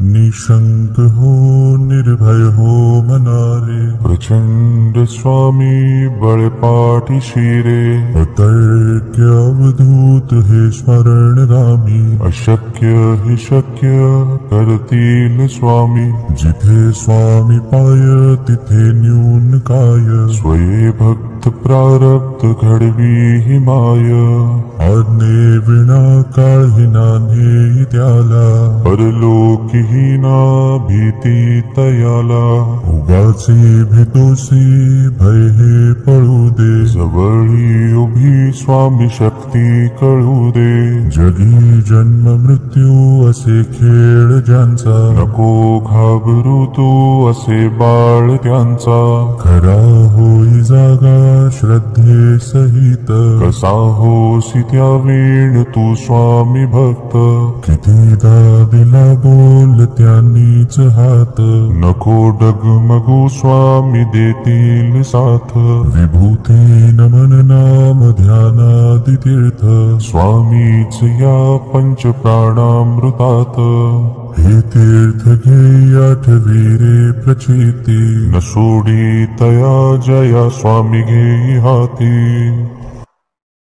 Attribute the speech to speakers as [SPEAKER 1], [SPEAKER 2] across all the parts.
[SPEAKER 1] निशंक हो निर्भय हो मनारे,
[SPEAKER 2] प्रचंड स्वामी बळपाठी शिरे,
[SPEAKER 1] अतर्क्य अवधूत हे स्मरणगामी,
[SPEAKER 2] अशक्य हि शक्य करतील स्वामी,
[SPEAKER 1] जिथे स्वामी पाय तिथे न्यून काय,
[SPEAKER 2] स्वये भक्त प्रारब्ध घडवी हि माय,
[SPEAKER 1] आज्ञे विना काळही नान्हे त्याला,
[SPEAKER 2] परलोकीहीना भीती तयाला,
[SPEAKER 1] उगाचे भेतोसी भय हे पळू दे,
[SPEAKER 2] जवळी उभी स्वामी शक्ती कळू दे,
[SPEAKER 1] जगी जन्म मृत्यू असे खेळ ज्यांचा,
[SPEAKER 2] नको घाबरू तू असे बाळ त्यांचा,
[SPEAKER 1] खरा होई जागा श्रद्धे सहित,
[SPEAKER 2] कसा होसी त्या वेळ तू स्वामी भक्त,
[SPEAKER 1] कितीदा दिला बोल त्यांनीच हात,
[SPEAKER 2] नको डगमगू स्वामी देतील साथ,
[SPEAKER 1] विभूती नमन नाम ध्यानादि तीर्थ,
[SPEAKER 2] स्वामीच या पंच प्राणामृतात,
[SPEAKER 1] हे तीर्थ घे आठवी रे प्रचिती,
[SPEAKER 2] न सोडी तया जया स्वामी घेई हाती,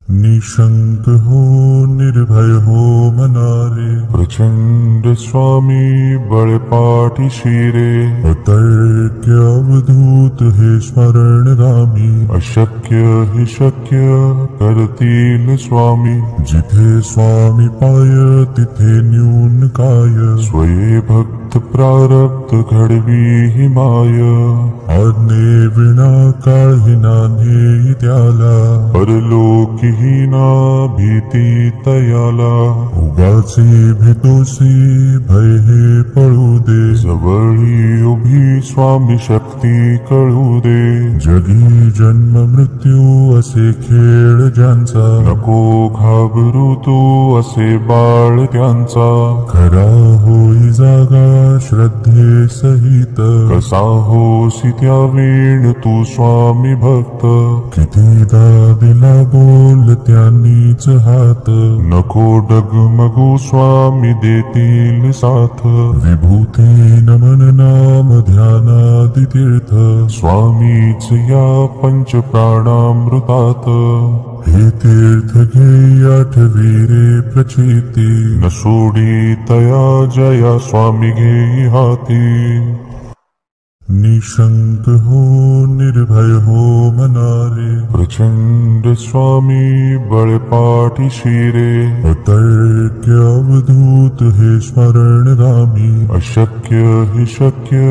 [SPEAKER 1] निशंक हो निर्भय हो मनारे,
[SPEAKER 2] प्रचंड स्वामी बळपाठी शिरे,
[SPEAKER 1] अतर्क्य अवधूत हे स्मरणगामी,
[SPEAKER 2] अशक्य हि शक्य करतील स्वामी,
[SPEAKER 1] जिथे स्वामी पाय तिथे न्यून काय,
[SPEAKER 2] स्वये भक्त प्रारब्ध घडवी हि माय,
[SPEAKER 1] आज्ञे विना काळही नान्हे त्याला,
[SPEAKER 2] परलोकीहीना भीती तयाला,
[SPEAKER 1] उगाचे भेतोसी भय हे पळू दे,
[SPEAKER 2] जवळी उभी स्वामी शक्ती कळू दे,
[SPEAKER 1] जगी जन्म मृत्यू असे खेळ ज्यांचा,
[SPEAKER 2] नको घाबरू तू असे बाळ त्यांचा,
[SPEAKER 1] खरा होई जागा श्रद्धे सहित,
[SPEAKER 2] कसा होसी त्या वेळ तू स्वामी भक्त,
[SPEAKER 1] कितीदा दिला बोल त्यांनीच हात,
[SPEAKER 2] नको डगमगू स्वामी देतील साथ,
[SPEAKER 1] विभूती नमन नाम ध्यानादि तीर्थ,
[SPEAKER 2] स्वामीच या पंच प्राणामृतात,
[SPEAKER 1] हे तीर्थ घे आठवी रे प्रचिती,
[SPEAKER 2] न सोडी तया जया स्वामी घेई हाती,
[SPEAKER 1] निशंक हो निर्भय हो मनारे,
[SPEAKER 2] प्रचंड स्वामी बळपाठी शिरे,
[SPEAKER 1] अतर्क्य अवधूत हे स्मरणगामी,
[SPEAKER 2] अशक्य हि शक्य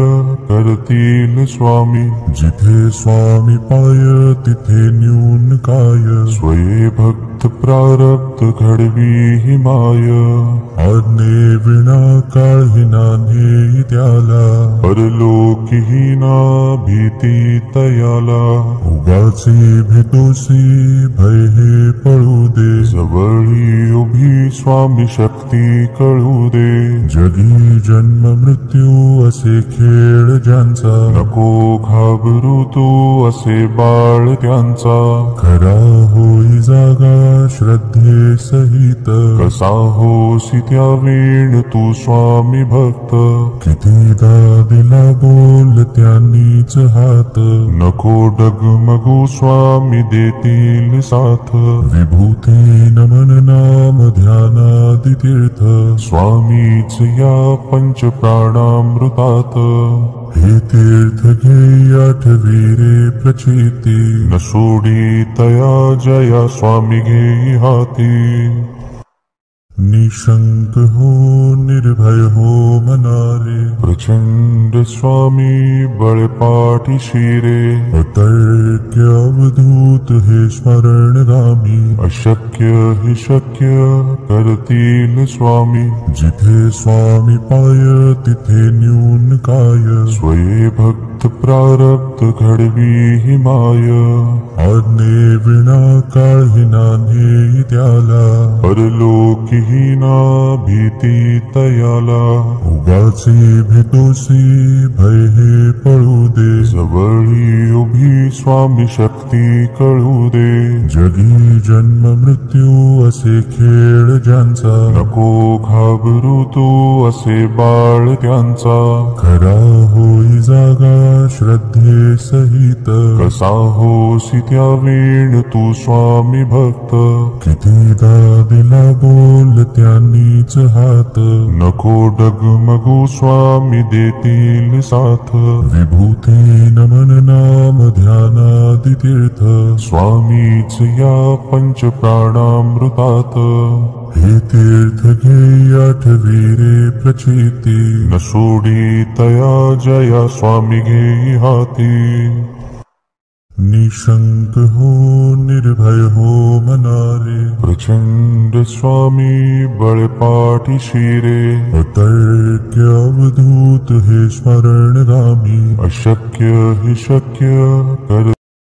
[SPEAKER 2] करतील स्वामी,
[SPEAKER 1] जिथे स्वामी पाय तिथे न्यून काय,
[SPEAKER 2] स्वये भक्त प्रारब्ध घडवी हि माय,
[SPEAKER 1] आज्ञे विना काळही नान्हे त्याला,
[SPEAKER 2] परलोकीहीना भीती तयाला,
[SPEAKER 1] उगाचे भेतोसी भय हे पळू दे,
[SPEAKER 2] जवळी उभी स्वामी शक्ती कळू दे,
[SPEAKER 1] जगी जन्म मृत्यू असे खेळ ज्यांचा,
[SPEAKER 2] नको घाबरू तू असे बाळ त्यांचा,
[SPEAKER 1] खरा होई जागा श्रद्धे सहित,
[SPEAKER 2] कसा होसी त्या वेळ तू स्वामी भक्त,
[SPEAKER 1] कितीदा दिला बोल त्यांनीच हात,
[SPEAKER 2] नको डगमगू स्वामी देतील साथ,
[SPEAKER 1] विभूती नमन नाम ध्यानादि तीर्थ,
[SPEAKER 2] स्वामीच या पंच प्राणामृतात,
[SPEAKER 1] हे तीर्थ घे आठवी रे प्रचिती,
[SPEAKER 2] न सोडी तया जया स्वामी घेई हाती,
[SPEAKER 1] निशंक हो निर्भय हो मनारे,
[SPEAKER 2] प्रचंड स्वामी बळपाठी शिरे,
[SPEAKER 1] अतर्क्य अवधूत हे स्मरणगामी,
[SPEAKER 2] अशक्य हि शक्य करतील स्वामी,
[SPEAKER 1] जिथे स्वामी पाय तिथे न्यून काय,
[SPEAKER 2] स्वये भक्त प्रारब्ध घडवी हि माय,
[SPEAKER 1] आज्ञे विना काळही नान्हे त्याला,
[SPEAKER 2] परलोकीहीना भीती तयाला,
[SPEAKER 1] उगाचे भेतोसी भय हे पळू दे,
[SPEAKER 2] जवळी उभी स्वामी शक्ती भक्ती कळू दे.
[SPEAKER 1] जगी जन्म मृत्यू असे खेळ ज्यांचा,
[SPEAKER 2] नको घाबरू तू असे बाळ त्यांचा.
[SPEAKER 1] खरा होई जागा श्रद्धे सहित,
[SPEAKER 2] कसा होसी त्या वेळ तू स्वामी भक्त.
[SPEAKER 1] कितीदा दिला बोल त्यांनीच हात,
[SPEAKER 2] नको डगमगू स्वामी देतील साथ.
[SPEAKER 1] विभूती नमन नाम ध्यानादि तीर्थ,
[SPEAKER 2] स्वामीच या पंच प्राणामृतात.
[SPEAKER 1] हे तीर्थ घे आठवी रे प्रचिती,
[SPEAKER 2] न सोडी तया जया स्वामी घेई हाती.
[SPEAKER 1] निशंक हो निर्भय हो मनारे,
[SPEAKER 2] प्रचंड स्वामी बळपाठी शिरे.
[SPEAKER 1] अतर्क्य अवधूत हे स्मरणगामी,
[SPEAKER 2] अशक्य हे शक्य कर